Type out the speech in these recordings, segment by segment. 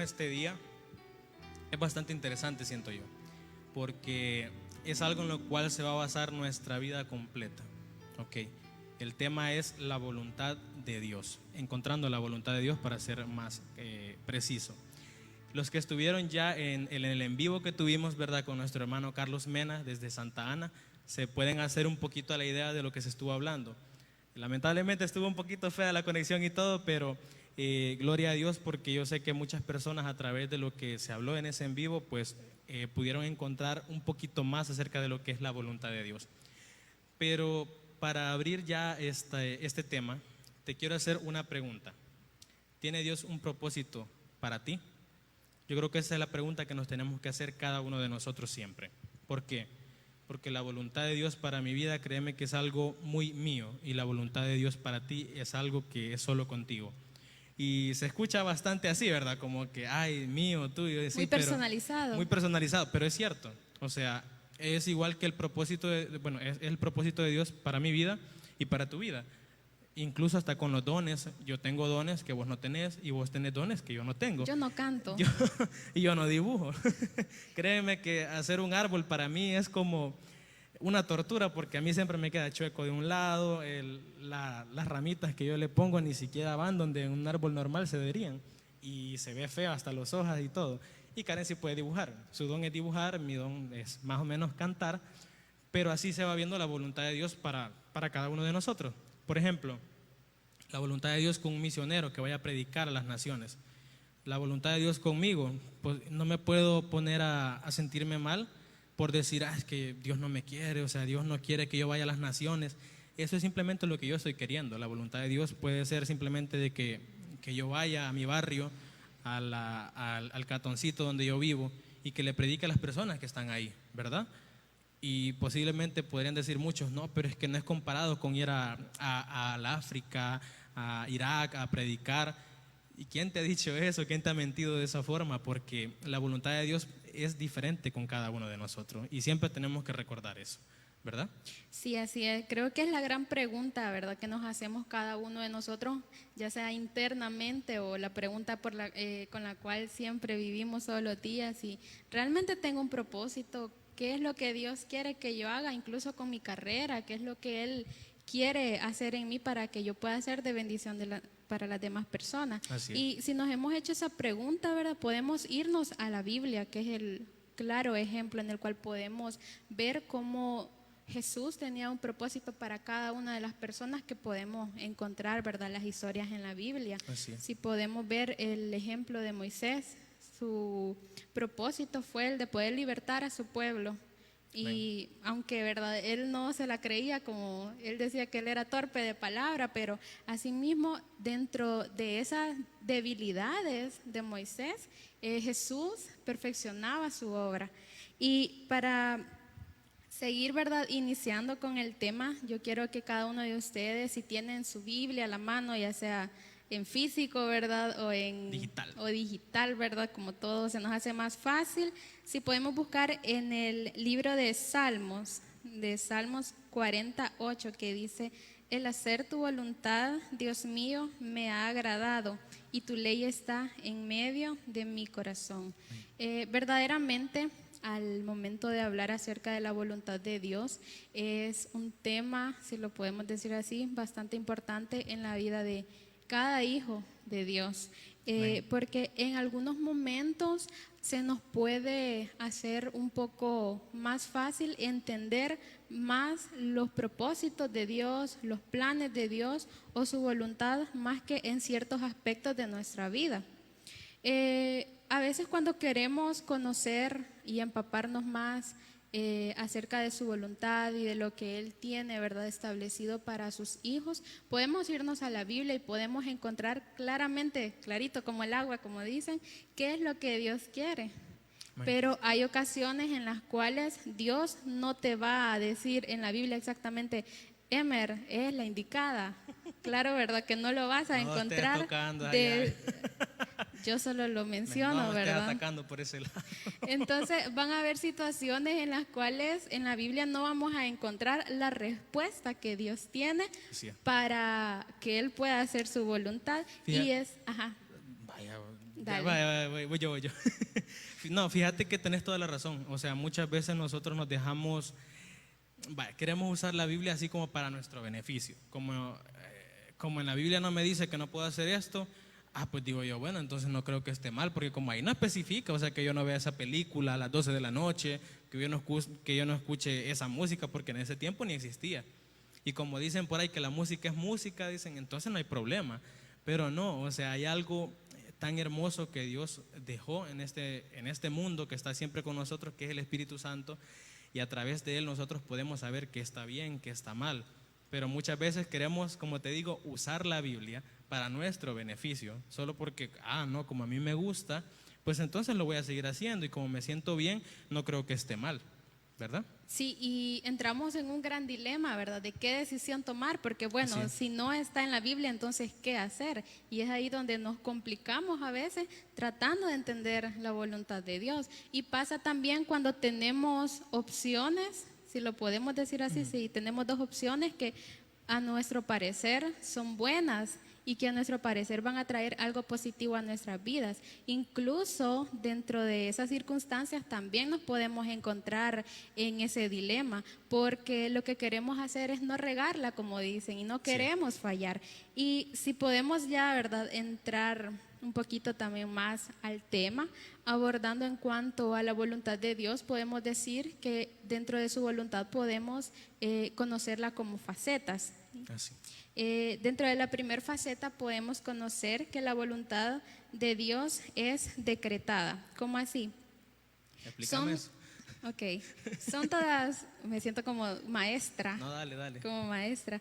este día es bastante interesante, siento yo, porque es algo en lo cual se va a basar nuestra vida completa. Ok, el tema es la voluntad de Dios, encontrando la voluntad de Dios para ser más preciso. Los que estuvieron ya en el en vivo que tuvimos, ¿verdad?, con nuestro hermano Carlos Mena desde Santa Ana, se pueden hacer un poquito a la idea de lo que se estuvo hablando. Lamentablemente estuvo un poquito fea la conexión y todo, pero gloria a Dios, porque yo sé que muchas personas a través de lo que se habló en ese en vivo, pues pudieron encontrar un poquito más acerca de lo que es la voluntad de Dios. Pero para abrir ya este tema, te quiero hacer una pregunta. ¿Tiene Dios un propósito para ti? Yo creo que esa es la pregunta que nos tenemos que hacer cada uno de nosotros siempre. ¿Por qué? Porque la voluntad de Dios para mi vida, créeme que es algo muy mío, y la voluntad de Dios para ti es algo que es solo contigo. Y se escucha bastante así, ¿verdad? Como que, ay, mío, tuyo, sí, Muy personalizado. muy personalizado, pero es cierto. O sea, es igual que el propósito bueno, es el propósito de Dios para mi vida y para tu vida. Incluso hasta con los dones. Yo tengo dones que vos no tenés, y vos tenés dones que yo no tengo. Yo no canto. Y yo no dibujo. Créeme que hacer un árbol para mí es como una tortura, porque a mí siempre me queda chueco de un lado, las ramitas que yo le pongo ni siquiera van donde en un árbol normal se deberían, y se ve feo hasta las hojas y todo. Y Karen sí puede dibujar, su don es dibujar, mi don es más o menos cantar, pero así se va viendo la voluntad de Dios para cada uno de nosotros. Por ejemplo, la voluntad de Dios con un misionero que vaya a predicar a las naciones. La voluntad de Dios conmigo, pues no me puedo poner a sentirme mal por decir, es que Dios no me quiere, o sea, Dios no quiere que yo vaya a las naciones. Eso es simplemente lo que yo estoy queriendo. La voluntad de Dios puede ser simplemente de que yo vaya a mi barrio, al catoncito donde yo vivo, y que le predique a las personas que están ahí, ¿verdad? Y posiblemente podrían decir muchos, no, pero es que no es comparado con ir al África, a Irak, a predicar. ¿Y quién te ha dicho eso? ¿Quién te ha mentido de esa forma? Porque la voluntad de Dios es diferente con cada uno de nosotros, y siempre tenemos que recordar eso, ¿verdad? Sí, así es. Creo que es la gran pregunta, ¿verdad?, que nos hacemos cada uno de nosotros, ya sea internamente o la pregunta con la cual siempre vivimos todos los días. Si realmente tengo un propósito, ¿qué es lo que Dios quiere que yo haga, incluso con mi carrera? ¿Qué es lo que Él quiere hacer en mí para que yo pueda ser de bendición para las demás personas? Así es. Y si nos hemos hecho esa pregunta, ¿verdad?, podemos irnos a la Biblia, que es el claro ejemplo en el cual podemos ver cómo Jesús tenía un propósito para cada una de las personas que podemos encontrar, ¿verdad?, las historias en la Biblia. Así es. Si podemos ver el ejemplo de Moisés, su propósito fue el de poder libertar a su pueblo. Y aunque, ¿verdad?, él no se la creía, como él decía que él era torpe de palabra, pero asimismo dentro de esas debilidades de Moisés, Jesús perfeccionaba su obra. Y para seguir, ¿verdad?, iniciando con el tema, yo quiero que cada uno de ustedes, si tienen su Biblia a la mano, ya sea en físico, ¿verdad?, o en digital, ¿verdad?, como todo se nos hace más fácil, si podemos buscar en el libro de Salmos 48, que dice: el hacer tu voluntad, Dios mío, me ha agradado, y tu ley está en medio de mi corazón. Verdaderamente, al momento de hablar acerca de la voluntad de Dios, es un tema, si lo podemos decir así, bastante importante en la vida de cada hijo de Dios, porque en algunos momentos se nos puede hacer un poco más fácil entender más los propósitos de Dios, los planes de Dios o su voluntad, más que en ciertos aspectos de nuestra vida. A veces cuando queremos conocer y empaparnos más acerca de su voluntad y de lo que Él tiene, ¿verdad?, establecido para sus hijos, podemos irnos a la Biblia y podemos encontrar claramente, clarito como el agua, como dicen, qué es lo que Dios quiere. Pero hay ocasiones en las cuales Dios no te va a decir en la Biblia exactamente: Emer es la indicada. Claro, ¿verdad?, que no lo vas a encontrar. Yo solo lo menciono, no, ¿verdad? Atacando por ese lado. Entonces van a haber situaciones en las cuales en la Biblia no vamos a encontrar la respuesta que Dios tiene para que Él pueda hacer su voluntad. Fíjate. Y es, ajá. Vaya, Dale. Voy yo. No, fíjate que tenés toda la razón. O sea, muchas veces nosotros nos dejamos, queremos usar la Biblia así como para nuestro beneficio. Como en la Biblia no me dice que no puedo hacer esto, pues digo yo, bueno, entonces no creo que esté mal, porque como ahí no especifica, o sea, que yo no vea esa película a las 12 de la noche, que yo no escuche esa música, porque en ese tiempo ni existía. Y como dicen por ahí que la música es música, dicen, entonces no hay problema. Pero no, o sea, hay algo tan hermoso que Dios dejó en este mundo que está siempre con nosotros, que es el Espíritu Santo, y a través de él nosotros podemos saber qué está bien, qué está mal. Pero muchas veces queremos, como te digo, usar la Biblia para nuestro beneficio, solo porque, no, como a mí me gusta, pues entonces lo voy a seguir haciendo, y como me siento bien, no creo que esté mal, ¿verdad? Sí, y entramos en un gran dilema, ¿verdad? De qué decisión tomar, porque bueno, si no está en la Biblia, entonces ¿qué hacer? Y es ahí donde nos complicamos a veces tratando de entender la voluntad de Dios. Y pasa también cuando tenemos opciones, si lo podemos decir así, si tenemos dos opciones que a nuestro parecer son buenas y que a nuestro parecer van a traer algo positivo a nuestras vidas. Incluso dentro de esas circunstancias también nos podemos encontrar en ese dilema, porque lo que queremos hacer es no regarla, como dicen, y no queremos fallar. Y si podemos ya, ¿verdad?, entrar un poquito también más al tema, abordando en cuanto a la voluntad de Dios, podemos decir que dentro de su voluntad podemos conocerla como facetas. Así. Dentro de la primera faceta podemos conocer que la voluntad de Dios es decretada. ¿Cómo así? Explícame eso. Ok, son todas, me siento como maestra. No, dale. Como maestra.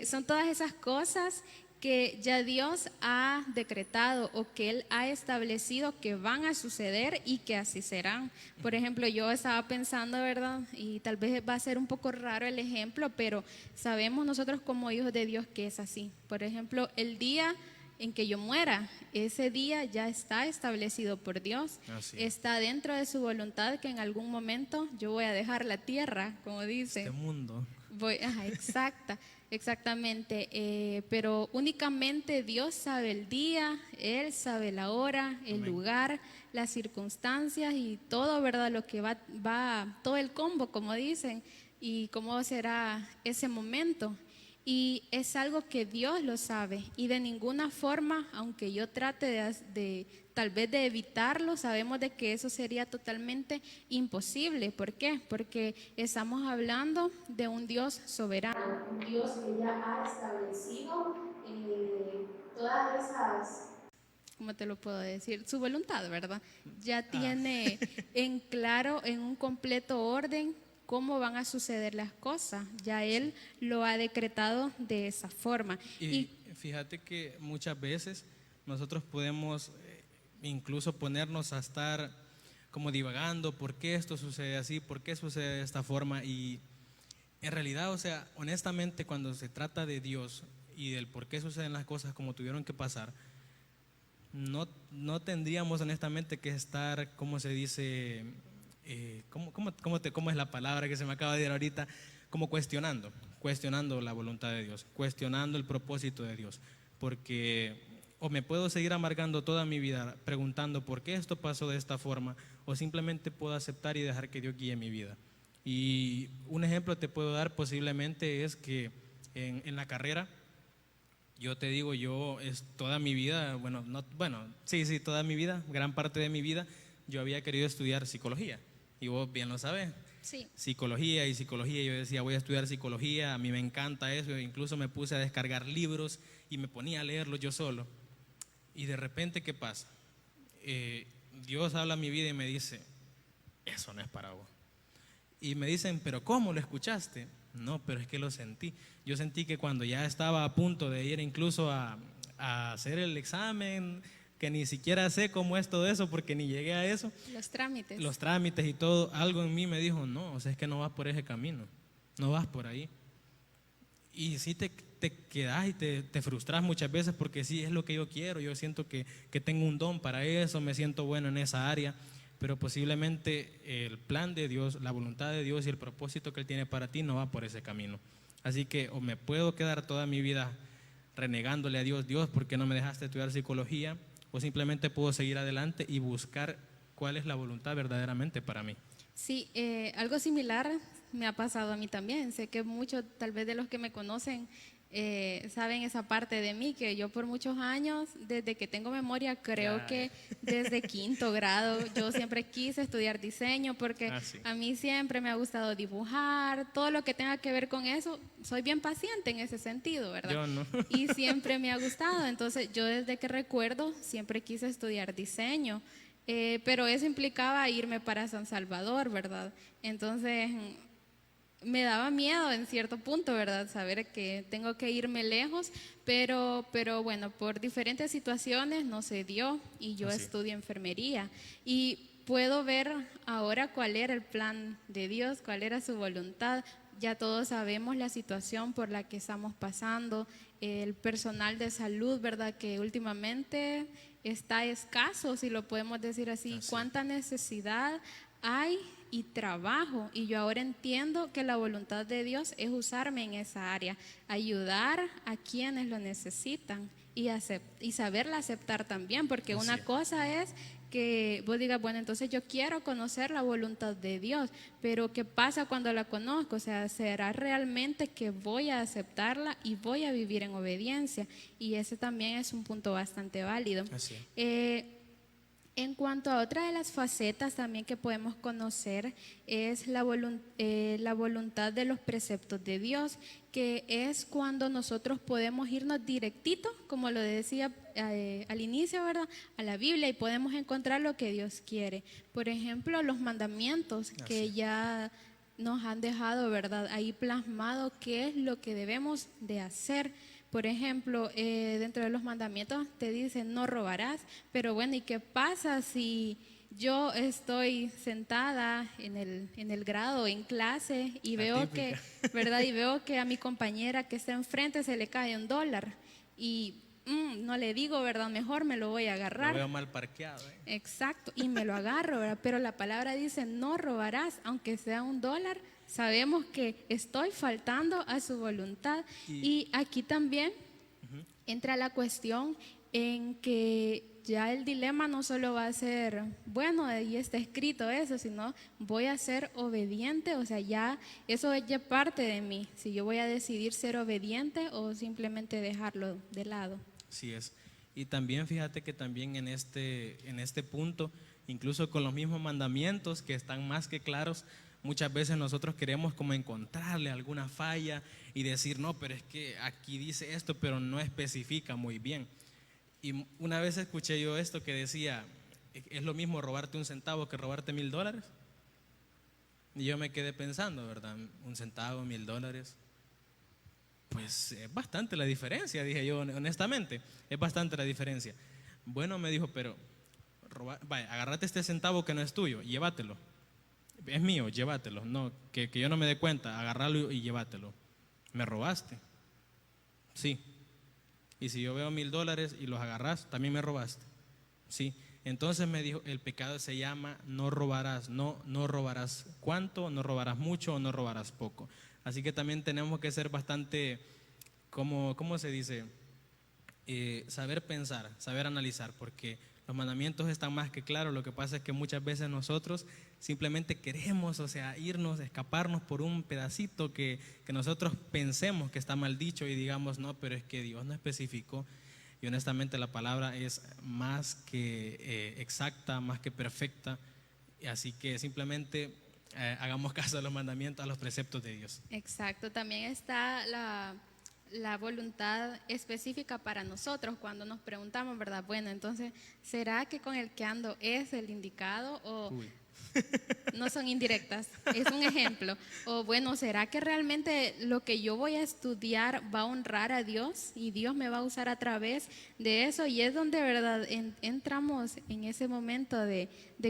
Son todas esas cosas que ya Dios ha decretado o que Él ha establecido que van a suceder y que así serán. Por ejemplo, yo estaba pensando, ¿verdad? Y tal vez va a ser un poco raro el ejemplo, pero sabemos nosotros como hijos de Dios que es así. Por ejemplo, el día en que yo muera, ese día ya está establecido por Dios. Está dentro de su voluntad que en algún momento yo voy a dejar la tierra, como dice. Este mundo. Exactamente, pero únicamente Dios sabe el día, Él sabe la hora, el lugar, las circunstancias y todo, ¿verdad? Lo que va todo el combo, como dicen, y cómo será ese momento. Y es algo que Dios lo sabe y de ninguna forma, aunque yo trate de tal vez de evitarlo, sabemos de que eso sería totalmente imposible. ¿Por qué? Porque estamos hablando de un Dios soberano, un Dios que ya ha establecido todas esas, ¿cómo te lo puedo decir? Su voluntad, ¿verdad? Ya tiene en claro, en un completo orden, cómo van a suceder las cosas. Ya Él lo ha decretado de esa forma. Y fíjate que muchas veces nosotros podemos incluso ponernos a estar como divagando, ¿por qué esto sucede así? ¿Por qué sucede de esta forma? Y en realidad, o sea, honestamente, cuando se trata de Dios y del por qué suceden las cosas como tuvieron que pasar, no tendríamos honestamente que estar, ¿cómo se dice? ¿Cómo es la palabra que se me acaba de ir ahorita? Como cuestionando la voluntad de Dios, cuestionando el propósito de Dios, porque o me puedo seguir amargando toda mi vida preguntando por qué esto pasó de esta forma, o simplemente puedo aceptar y dejar que Dios guíe mi vida. Y un ejemplo te puedo dar posiblemente es que en la carrera, yo te digo, toda mi vida, toda mi vida, gran parte de mi vida, yo había querido estudiar psicología. Y vos bien lo sabes. Sí. Psicología, yo decía, voy a estudiar psicología, a mí me encanta eso, incluso me puse a descargar libros y me ponía a leerlos yo solo. Y de repente, ¿qué pasa? Dios habla a mi vida y me dice, eso no es para vos. Y me dicen, ¿pero cómo lo escuchaste? No, pero es que lo sentí. Yo sentí que cuando ya estaba a punto de ir incluso a hacer el examen, que ni siquiera sé cómo es todo eso porque ni llegué a eso. Los trámites y todo, algo en mí me dijo, no, o sea, es que no vas por ese camino, no vas por ahí. Y sí te quedas y te frustras muchas veces porque sí es lo que yo quiero, yo siento que tengo un don para eso, me siento bueno en esa área, pero posiblemente el plan de Dios, la voluntad de Dios y el propósito que Él tiene para ti no va por ese camino. Así que o me puedo quedar toda mi vida renegándole a Dios, ¿por qué no me dejaste estudiar psicología? o simplemente puedo seguir adelante y buscar cuál es la voluntad verdaderamente para mí. Sí, algo similar me ha pasado a mí también. Sé que muchos, tal vez de los que me conocen, saben esa parte de mí, que yo por muchos años, desde que tengo memoria, creo que desde quinto grado, yo siempre quise estudiar diseño porque Sí. a mí siempre me ha gustado dibujar, todo lo que tenga que ver con eso. Soy bien paciente en ese sentido, ¿verdad? Yo no. Y siempre me ha gustado. Entonces, yo desde que recuerdo siempre quise estudiar diseño. Pero eso implicaba irme para San Salvador, ¿verdad? Entonces me daba miedo en cierto punto, ¿verdad? Saber que tengo que irme lejos, pero bueno, por diferentes situaciones no se dio y yo Así. estudio enfermería y puedo ver ahora cuál era el plan de Dios, cuál era su voluntad. Ya todos sabemos la situación por la que estamos pasando, el personal de salud, ¿verdad? Que últimamente está escaso, si lo podemos decir así. Cuánta necesidad hay y trabajo, y yo ahora entiendo que la voluntad de Dios es usarme en esa área, ayudar a quienes lo necesitan y saberla aceptar también, porque Así una es. cosa es que vos digas, bueno, entonces yo quiero conocer la voluntad de Dios, pero ¿qué pasa cuando la conozco? O sea, ¿será realmente que voy a aceptarla y voy a vivir en obediencia? Y ese también es un punto bastante válido. Así es. En cuanto a otra de las facetas también que podemos conocer es la voluntad de los preceptos de Dios, que es cuando nosotros podemos irnos directito, como lo decía al inicio, ¿verdad? A la Biblia y podemos encontrar lo que Dios quiere. Por ejemplo, los mandamientos que ya nos han dejado, ¿verdad? Ahí plasmado qué es lo que debemos de hacer. Por ejemplo, dentro de los mandamientos te dicen no robarás, pero bueno, ¿y qué pasa si yo estoy sentada en el grado, en clase y veo que, ¿verdad? Y veo que a mi compañera que está enfrente se le cae $1 y no le digo, ¿verdad? Mejor me lo voy a agarrar. Lo veo mal parqueado. Exacto, y me lo agarro, ¿verdad? Pero la palabra dice no robarás, aunque sea $1. Sabemos que estoy faltando a su voluntad. Y aquí también entra la cuestión en que ya el dilema no solo va a ser, bueno, ahí está escrito eso, sino voy a ser obediente, o sea, ya eso es ya parte de mí, si yo voy a decidir ser obediente o simplemente dejarlo de lado. Así es. Y también fíjate que también en este punto, incluso con los mismos mandamientos que están más que claros, muchas veces nosotros queremos como encontrarle alguna falla y decir, no, pero es que aquí dice esto, pero no especifica muy bien. Y una vez escuché yo esto que decía, es lo mismo robarte un centavo que robarte $1,000. Y yo me quedé pensando, ¿verdad? Un centavo, $1,000. Pues es bastante la diferencia, dije yo, honestamente, es bastante la diferencia. Bueno, me dijo, pero vaya, agárrate este centavo que no es tuyo, llévatelo. Es mío, llévatelo. No, que yo no me dé cuenta, agárralo y llévatelo. ¿Me robaste? Sí. Y si yo veo $1,000 y los agarras, también me robaste. Sí. Entonces me dijo, el pecado se llama no robarás. No robarás cuánto, no robarás mucho o no robarás poco. Así que también tenemos que ser bastante, ¿cómo se dice? Saber pensar, saber analizar, porque los mandamientos están más que claros. Lo que pasa es que muchas veces nosotros simplemente queremos, o sea, irnos, escaparnos por un pedacito que nosotros pensemos que está mal dicho y digamos, no, pero es que Dios no especificó. Y honestamente la palabra es más que exacta, más que perfecta. Así que simplemente hagamos caso a los mandamientos, a los preceptos de Dios. Exacto, también está la voluntad específica para nosotros cuando nos preguntamos, ¿verdad? Bueno, entonces, ¿será que con el que ando es el indicado o no son indirectas? Es un ejemplo. O bueno, ¿será que realmente lo que yo voy a estudiar va a honrar a Dios y Dios me va a usar a través de eso? Y es donde, ¿verdad? Entramos en ese momento de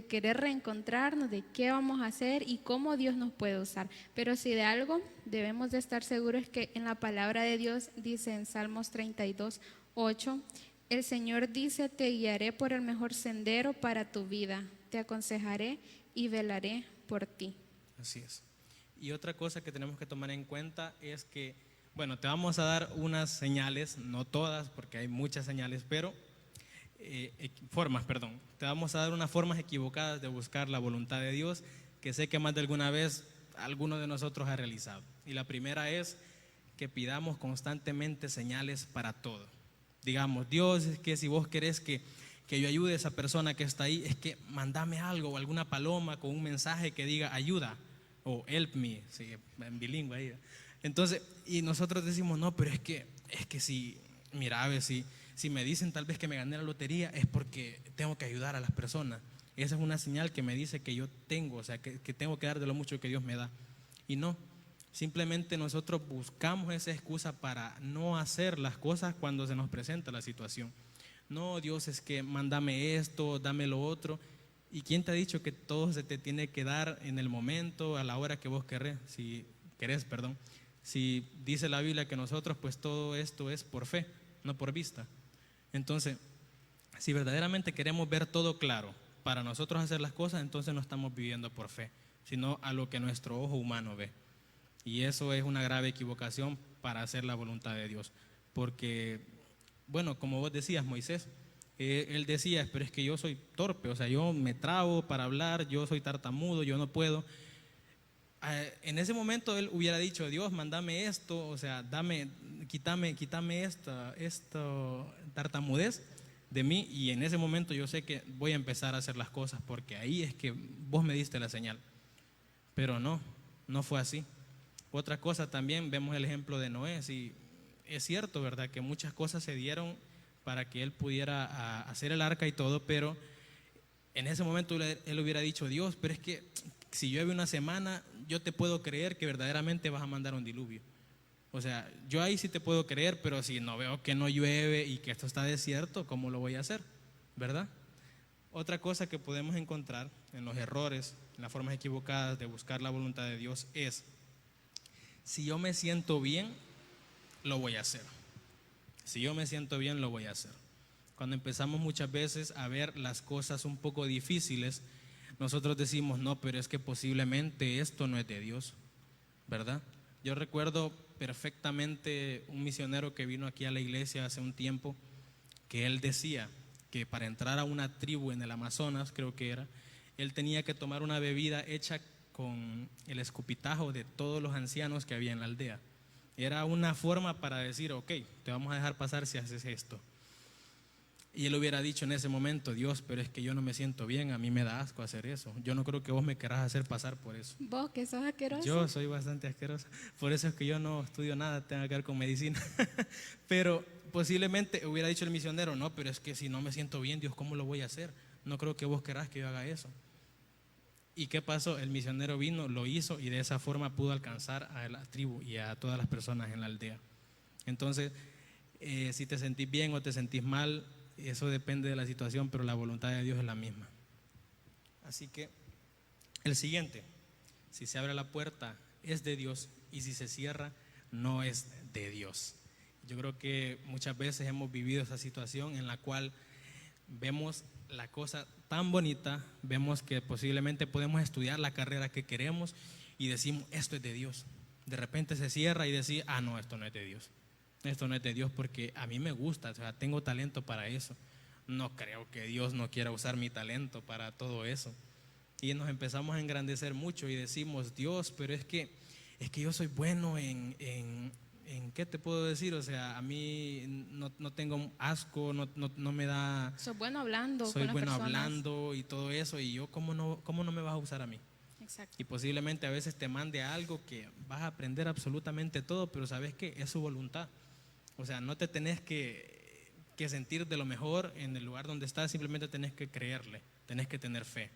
querer reencontrarnos, de qué vamos a hacer y cómo Dios nos puede usar. Pero si de algo debemos de estar seguros que en la palabra de Dios dice en Salmos 32:8, el Señor dice, te guiaré por el mejor sendero para tu vida, te aconsejaré y velaré por ti. Así es. Y otra cosa que tenemos que tomar en cuenta es que, bueno, te vamos a dar unas señales, no todas, porque hay muchas señales, pero Te vamos a dar unas formas equivocadas de buscar la voluntad de Dios que sé que más de alguna vez alguno de nosotros ha realizado. Y la primera es que pidamos constantemente señales para todo. Digamos, Dios, es que si vos querés que yo ayude a esa persona que está ahí, es que mandame algo o alguna paloma con un mensaje que diga ayuda o help me, sí, en bilingüe ahí. Entonces, y nosotros decimos, no, pero es que si, mira, a ver, si me dicen tal vez que me gané la lotería es porque tengo que ayudar a las personas. Esa es una señal que me dice que yo tengo, o sea, que tengo que dar de lo mucho que Dios me da. Y no, simplemente nosotros buscamos esa excusa para no hacer las cosas cuando se nos presenta la situación. No, Dios, es que mándame esto, dame lo otro. ¿Y quién te ha dicho que todo se te tiene que dar en el momento, a la hora que vos querés? Si dice la Biblia que nosotros pues todo esto es por fe, no por vista. Entonces, si verdaderamente queremos ver todo claro para nosotros hacer las cosas, entonces no estamos viviendo por fe, sino a lo que nuestro ojo humano ve. Y eso es una grave equivocación para hacer la voluntad de Dios. Porque, bueno, como vos decías, Moisés, él decía, pero es que yo soy torpe, o sea, yo me trabo para hablar, yo soy tartamudo, yo no puedo. En ese momento él hubiera dicho, Dios, mándame esto, o sea, quítame esta tartamudez de mí, y en ese momento yo sé que voy a empezar a hacer las cosas porque ahí es que vos me diste la señal. Pero no fue así. Otra cosa también, vemos el ejemplo de Noé. Sí, es cierto, ¿verdad?, que muchas cosas se dieron para que él pudiera hacer el arca y todo, pero en ese momento él hubiera dicho, Dios, pero es que si llueve una semana, yo te puedo creer que verdaderamente vas a mandar un diluvio. O sea, yo ahí sí te puedo creer, pero si no veo que no llueve y que esto está desierto, ¿cómo lo voy a hacer? ¿Verdad? Otra cosa que podemos encontrar en los errores, en las formas equivocadas de buscar la voluntad de Dios es, si yo me siento bien, lo voy a hacer. Si yo me siento bien, lo voy a hacer. Cuando empezamos muchas veces a ver las cosas un poco difíciles, nosotros decimos, no, pero es que posiblemente esto no es de Dios, ¿verdad? Yo recuerdo perfectamente un misionero que vino aquí a la iglesia hace un tiempo, que él decía que para entrar a una tribu en el Amazonas, creo que era, él tenía que tomar una bebida hecha con el escupitajo de todos los ancianos que había en la aldea. Era una forma para decir, ok, te vamos a dejar pasar si haces esto. Y él hubiera dicho en ese momento, Dios, pero es que yo no me siento bien, a mí me da asco hacer eso. Yo no creo que vos me querrás hacer pasar por eso. Vos que sos asqueroso. Yo soy bastante asqueroso, por eso es que yo no estudio nada, tenga que ver con medicina. Pero posiblemente hubiera dicho el misionero, no, pero es que si no me siento bien, Dios, ¿cómo lo voy a hacer? No creo que vos querrás que yo haga eso. ¿Y qué pasó? El misionero vino, lo hizo y de esa forma pudo alcanzar a la tribu y a todas las personas en la aldea. Entonces, si te sentís bien o te sentís mal, eso depende de la situación, pero la voluntad de Dios es la misma. Así que el siguiente, si se abre la puerta es de Dios y si se cierra no es de Dios. Yo creo que muchas veces hemos vivido esa situación en la cual vemos la cosa tan bonita, vemos que posiblemente podemos estudiar la carrera que queremos y decimos, esto es de Dios. De repente se cierra y decimos, no, esto no es de Dios. Esto no es de Dios porque a mí me gusta, o sea, tengo talento para eso. No creo que Dios no quiera usar mi talento para todo eso. Y nos empezamos a engrandecer mucho y decimos, Dios, pero es que yo soy bueno en ¿qué te puedo decir? O sea, a mí no tengo asco, no me da. Soy bueno hablando. Soy bueno hablando y todo eso, y yo, ¿cómo no me vas a usar a mí? Exacto. Y posiblemente a veces te mande algo que vas a aprender absolutamente todo, pero ¿sabes qué? Es su voluntad. O sea, no te tenés que sentir de lo mejor en el lugar donde estás, simplemente tenés que creerle, tenés que tener fe.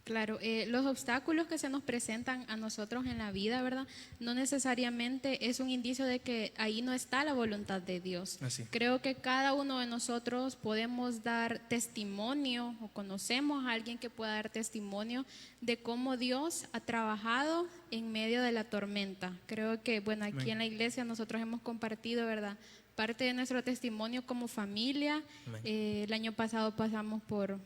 Claro, los obstáculos que se nos presentan a nosotros en la vida, ¿verdad? No necesariamente es un indicio de que ahí no está la voluntad de Dios. Así. Creo que cada uno de nosotros podemos dar testimonio o conocemos a alguien que pueda dar testimonio de cómo Dios ha trabajado en medio de la tormenta. Creo que, bueno, aquí en la iglesia nosotros hemos compartido, ¿verdad?, parte de nuestro testimonio como familia. El año pasado pasamos por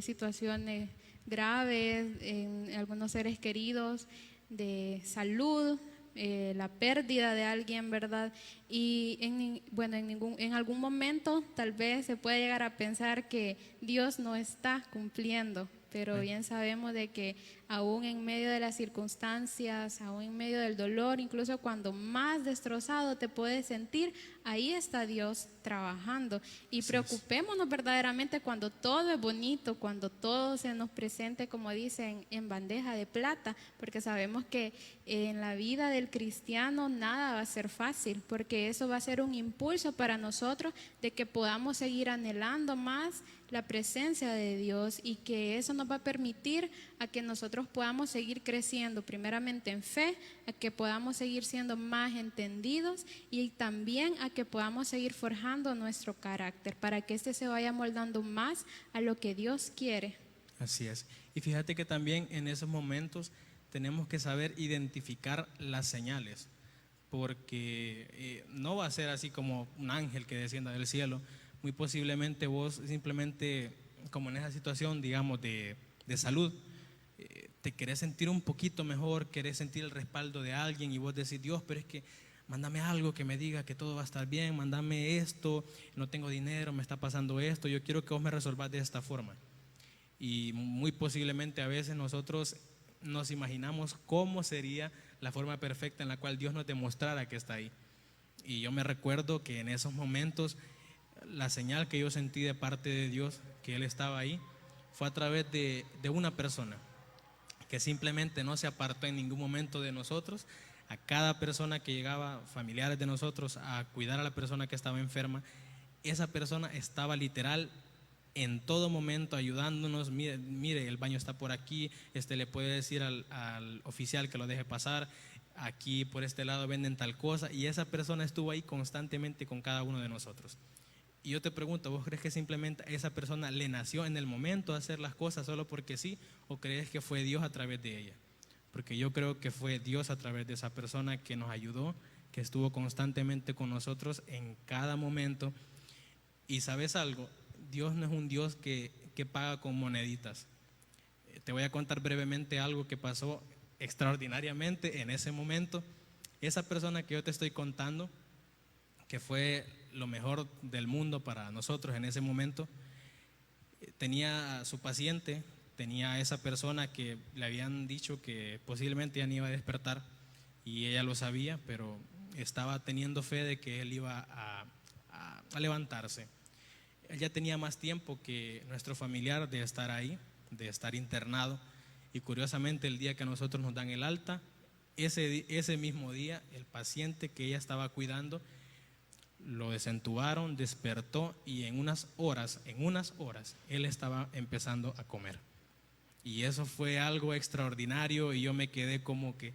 situaciones graves en algunos seres queridos de salud, la pérdida de alguien, ¿verdad? Y bueno, en algún momento tal vez se puede llegar a pensar que Dios no está cumpliendo, pero bien sabemos de que aún en medio de las circunstancias, aún en medio del dolor, incluso cuando más destrozado te puedes sentir, ahí está Dios trabajando. Y preocupémonos verdaderamente cuando todo es bonito, cuando todo se nos presente, como dicen, en bandeja de plata, porque sabemos que en la vida del cristiano nada va a ser fácil, porque eso va a ser un impulso para nosotros de que podamos seguir anhelando más la presencia de Dios, y que eso nos va a permitir a que nosotros podamos seguir creciendo primeramente en fe, a que podamos seguir siendo más entendidos, y también a que podamos seguir forjando nuestro carácter para que éste se vaya moldando más a lo que Dios quiere. Así es. Y fíjate que también en esos momentos tenemos que saber identificar las señales, porque no va a ser así como un ángel que descienda del cielo. Muy posiblemente vos simplemente, como en esa situación, digamos, de salud, te querés sentir un poquito mejor, querés sentir el respaldo de alguien, y vos decís: Dios, pero es que mándame algo que me diga que todo va a estar bien, mándame esto, no tengo dinero, me está pasando esto, yo quiero que vos me resolvas de esta forma. Y muy posiblemente a veces nosotros nos imaginamos cómo sería la forma perfecta en la cual Dios nos demostrara que está ahí. Y yo me recuerdo que en esos momentos la señal que yo sentí de parte de Dios, que Él estaba ahí, fue a través de una persona que simplemente no se apartó en ningún momento de nosotros. A cada persona que llegaba, familiares de nosotros, a cuidar a la persona que estaba enferma, esa persona estaba literal en todo momento ayudándonos. Mire, el baño está por aquí, le puede decir al oficial que lo deje pasar, aquí por este lado venden tal cosa, y esa persona estuvo ahí constantemente con cada uno de nosotros. Y yo te pregunto, ¿vos crees que simplemente a esa persona le nació en el momento hacer las cosas solo porque sí, o crees que fue Dios a través de ella? Porque yo creo que fue Dios a través de esa persona que nos ayudó, que estuvo constantemente con nosotros en cada momento. Y ¿sabes algo? Dios no es un Dios que paga con moneditas. Te voy a contar brevemente algo que pasó extraordinariamente en ese momento. Esa persona que yo te estoy contando, que fue lo mejor del mundo para nosotros en ese momento, tenía a su paciente, tenía a esa persona que le habían dicho que posiblemente ya no iba a despertar, y ella lo sabía, pero estaba teniendo fe de que él iba a levantarse. Él ya tenía más tiempo que nuestro familiar de estar ahí, de estar internado, y curiosamente el día que nosotros nos dan el alta, ese mismo día el paciente que ella estaba cuidando lo desentubaron, despertó, y en unas horas él estaba empezando a comer. Y eso fue algo extraordinario, y yo me quedé como que: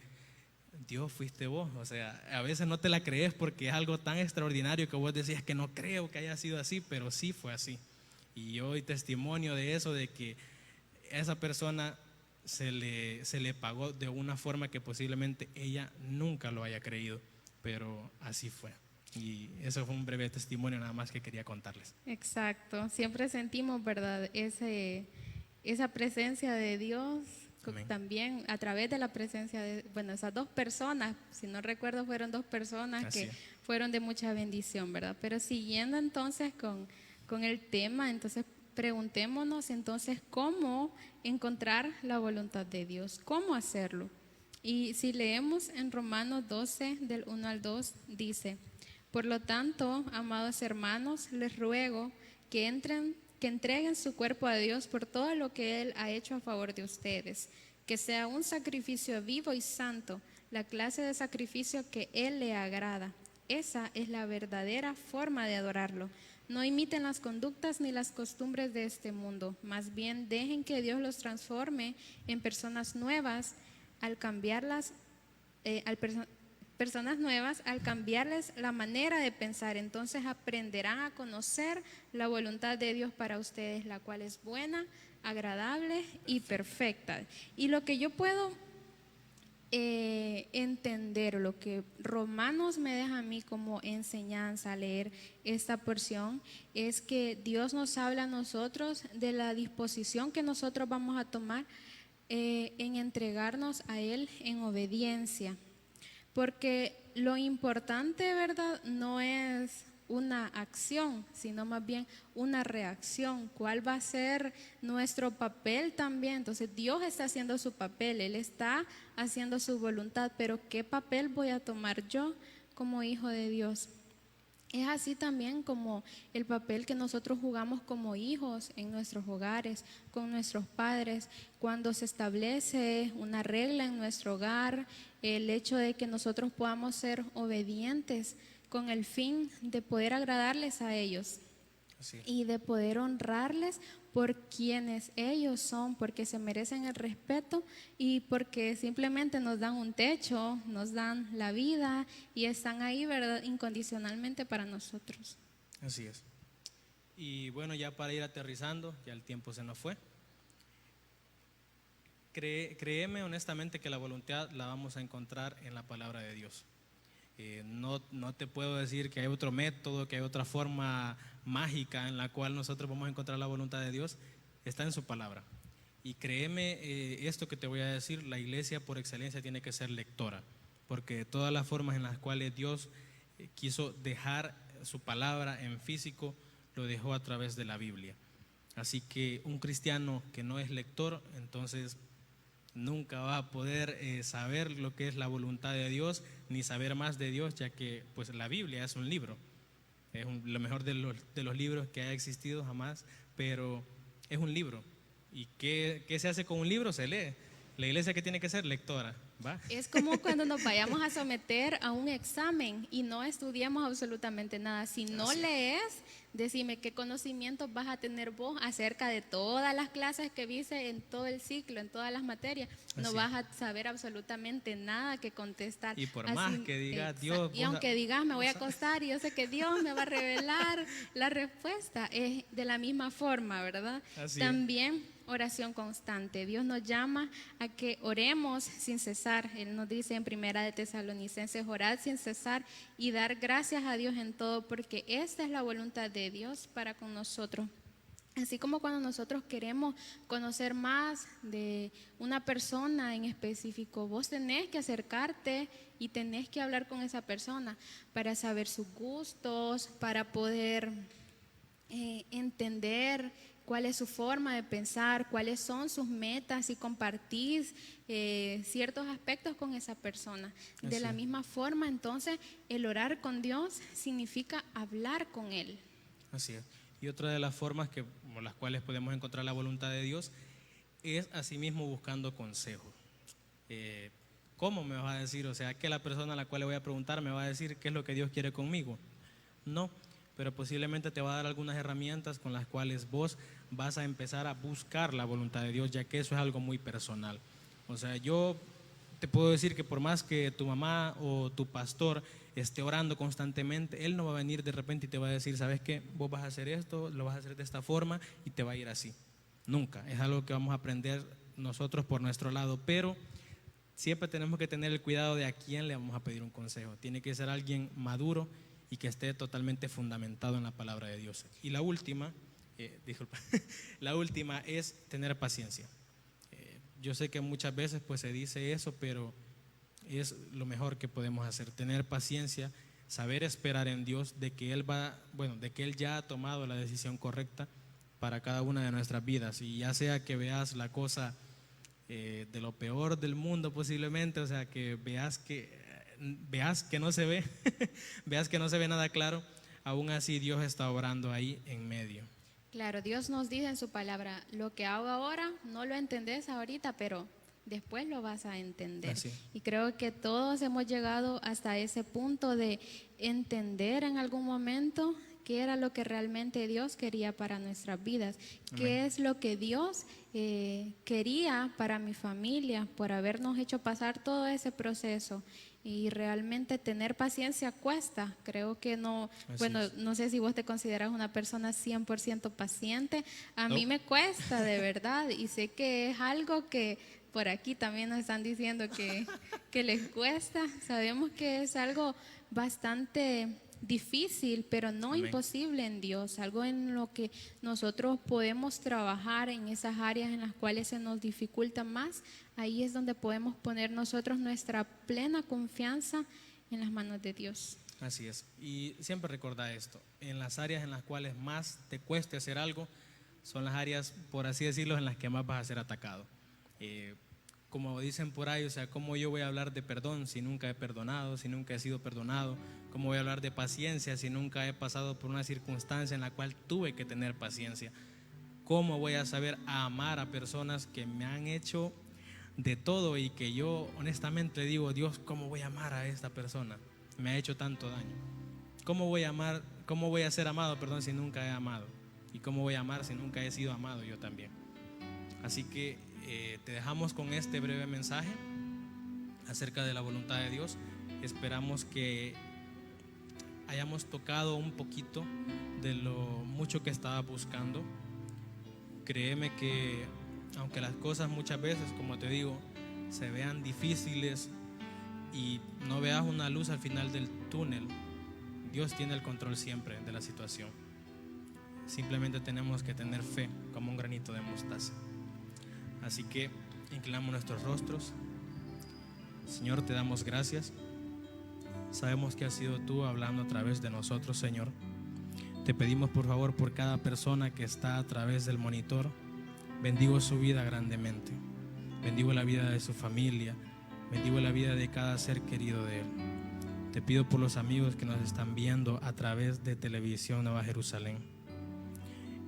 Dios, fuiste vos. O sea, a veces no te la crees porque es algo tan extraordinario que vos decías que no creo que haya sido así, pero sí fue así. Y yo doy testimonio de eso, de que a esa persona se le pagó de una forma que posiblemente ella nunca lo haya creído, pero así fue. Y eso fue un breve testimonio nada más que quería contarles. Exacto, siempre sentimos, ¿verdad?, esa presencia de Dios. Amén. También a través de la presencia de, bueno, esas dos personas, si no recuerdo, fueron dos personas así que fueron de mucha bendición, ¿verdad? Pero siguiendo entonces con el tema, entonces preguntémonos entonces cómo encontrar la voluntad de Dios, cómo hacerlo. Y si leemos en Romanos 12, del 1 al 2, dice: por lo tanto, amados hermanos, les ruego que entreguen su cuerpo a Dios por todo lo que Él ha hecho a favor de ustedes, que sea un sacrificio vivo y santo, la clase de sacrificio que Él le agrada. Esa es la verdadera forma de adorarlo. No imiten las conductas ni las costumbres de este mundo, más bien dejen que Dios los transforme en personas nuevas al cambiarles la manera de pensar. Entonces aprenderán a conocer la voluntad de Dios para ustedes, la cual es buena, agradable y perfecta. Y lo que yo puedo entender, lo que Romanos me deja a mí como enseñanza al leer esta porción, es que Dios nos habla a nosotros de la disposición que nosotros vamos a tomar en entregarnos a Él en obediencia. porque lo importante, ¿verdad?, no es una acción, sino más bien una reacción. ¿Cuál va a ser nuestro papel también? Entonces Dios está haciendo su papel, Él está haciendo su voluntad, pero ¿qué papel voy a tomar yo como hijo de Dios? Es así también como el papel que nosotros jugamos como hijos en nuestros hogares, con nuestros padres, cuando se establece una regla en nuestro hogar, el hecho de que nosotros podamos ser obedientes con el fin de poder agradarles a ellos. Así es. Y de poder honrarles por quienes ellos son, porque se merecen el respeto y porque simplemente nos dan un techo, nos dan la vida y están ahí, ¿verdad?, incondicionalmente para nosotros. Así es. Y bueno, ya para ir aterrizando, ya el tiempo se nos fue. Créeme honestamente que la voluntad la vamos a encontrar en la palabra de Dios. No te puedo decir que hay otro método, que hay otra forma mágica en la cual nosotros vamos a encontrar la voluntad de Dios. Está en su palabra. Y créeme, esto que te voy a decir, la iglesia por excelencia tiene que ser lectora, porque todas las formas en las cuales Dios quiso dejar su palabra en físico, lo dejó a través de la Biblia. Así que un cristiano que no es lector, entonces nunca va a poder saber lo que es la voluntad de Dios, ni saber más de Dios, ya que pues la Biblia es un libro, es lo mejor de los libros que haya existido jamás, pero es un libro. ¿Y qué se hace con un libro? Se lee. La iglesia, ¿qué tiene que ser? Lectora, ¿va? Es como cuando nos vayamos a someter a un examen y no estudiamos absolutamente nada. Si no lees, decime qué conocimientos vas a tener vos acerca de todas las clases que viste en todo el ciclo, en todas las materias. No vas a saber absolutamente nada que contestar. Y por más que digas Dios, y aunque digas me voy a acostar y yo sé que Dios me va a revelar la respuesta, es de la misma forma, ¿verdad? También oración constante. Dios nos llama a que oremos sin cesar. Él nos dice en Primera de Tesalonicenses, orad sin cesar y dar gracias a Dios en todo, porque esta es la voluntad de Dios para con nosotros. Así como cuando nosotros queremos conocer más de una persona en específico, vos tenés que acercarte y tenés que hablar con esa persona para saber sus gustos, para poder entender cuál es su forma de pensar, cuáles son sus metas y compartís ciertos aspectos con esa persona. De la misma forma, entonces, el orar con Dios significa hablar con Él. Así es. Y otra de las formas por las cuales podemos encontrar la voluntad de Dios es asimismo buscando consejos. ¿Cómo me vas a decir? O sea, que la persona a la cual le voy a preguntar me va a decir qué es lo que Dios quiere conmigo. No, pero posiblemente te va a dar algunas herramientas con las cuales vos vas a empezar a buscar la voluntad de Dios, ya que eso es algo muy personal. O sea, yo te puedo decir que por más que tu mamá o tu pastor esté orando constantemente, él no va a venir de repente y te va a decir, ¿sabes qué? Vos vas a hacer esto, lo vas a hacer de esta forma y te va a ir así. Nunca, es algo que vamos a aprender nosotros por nuestro lado, pero siempre tenemos que tener el cuidado de a quién le vamos a pedir un consejo. Tiene que ser alguien maduro y que esté totalmente fundamentado en la palabra de Dios. Y la última, disculpa, la última es tener paciencia. Yo sé que muchas veces pues se dice eso, pero es lo mejor que podemos hacer, tener paciencia, saber esperar en Dios de que Él ya ha tomado la decisión correcta para cada una de nuestras vidas. Y ya sea que veas la cosa de lo peor del mundo posiblemente, o sea, que veas que no se ve, veas que no se ve nada claro, aún así Dios está obrando ahí en medio. Claro, Dios nos dice en su palabra, lo que hago ahora no lo entendés ahorita, pero después lo vas a entender. Así. Y creo que todos hemos llegado hasta ese punto de entender en algún momento qué era lo que realmente Dios quería para nuestras vidas, qué es lo que Dios quería para mi familia, por habernos hecho pasar todo ese proceso. Y realmente tener paciencia cuesta. Creo que no, no sé si vos te consideras una persona 100% paciente. A mí me cuesta, de verdad. Y sé que es algo que por aquí también nos están diciendo que les cuesta. Sabemos que es algo bastante difícil, pero no Amén. imposible en Dios, algo en lo que nosotros podemos trabajar en esas áreas en las cuales se nos dificulta más. Ahí es donde podemos poner nosotros nuestra plena confianza en las manos de Dios. Así es. Y siempre recordá esto, en las áreas en las cuales más te cueste hacer algo, son las áreas, por así decirlo, en las que más vas a ser atacado. Como dicen por ahí, o sea, ¿cómo yo voy a hablar de perdón si nunca he perdonado, si nunca he sido perdonado? ¿Cómo voy a hablar de paciencia si nunca he pasado por una circunstancia en la cual tuve que tener paciencia? ¿Cómo voy a saber amar a personas que me han hecho de todo y que yo honestamente digo, Dios, ¿cómo voy a amar a esta persona? Me ha hecho tanto daño. ¿Cómo voy a amar, cómo voy a ser amado, perdón, si nunca he amado? ¿Y cómo voy a amar si nunca he sido amado yo también? Así que te dejamos con este breve mensaje acerca de la voluntad de Dios. Esperamos que hayamos tocado un poquito de lo mucho que estaba buscando. Créeme que aunque las cosas muchas veces, como te digo, se vean difíciles y no veas una luz al final del túnel, Dios tiene el control siempre de la situación. Simplemente tenemos que tener fe como un granito de mostaza. Así que inclinamos nuestros rostros. Señor, te damos gracias. Sabemos que has sido tú hablando a través de nosotros, Señor. Te pedimos por favor por cada persona que está a través del monitor. Bendigo su vida grandemente. Bendigo la vida de su familia. Bendigo la vida de cada ser querido de él. Te pido por los amigos que nos están viendo a través de Televisión Nueva Jerusalén.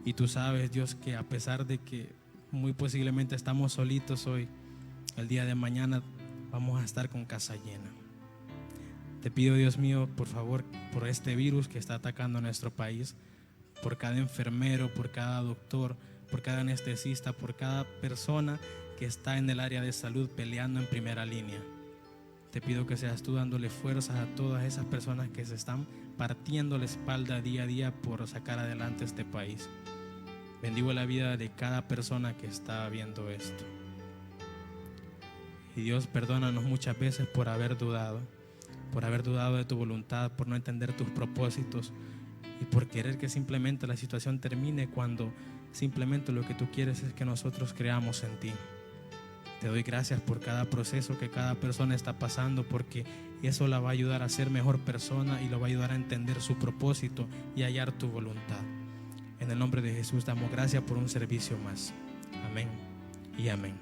Y tú sabes, Dios, que a pesar de que muy posiblemente estamos solitos hoy, el día de mañana vamos a estar con casa llena. Te pido, Dios mío, por favor, por este virus que está atacando a nuestro país, por cada enfermero, por cada doctor, por cada anestesista, por cada persona que está en el área de salud peleando en primera línea. Te pido que seas tú dándole fuerzas a todas esas personas que se están partiendo la espalda día a día por sacar adelante este país. Bendigo la vida de cada persona que está viendo esto. Y Dios, perdónanos muchas veces por haber dudado de tu voluntad, por no entender tus propósitos y por querer que simplemente la situación termine cuando simplemente lo que tú quieres es que nosotros creamos en ti. Te doy gracias por cada proceso que cada persona está pasando, porque eso la va a ayudar a ser mejor persona y lo va a ayudar a entender su propósito y hallar tu voluntad. En el nombre de Jesús damos gracias por un servicio más. Amén y amén.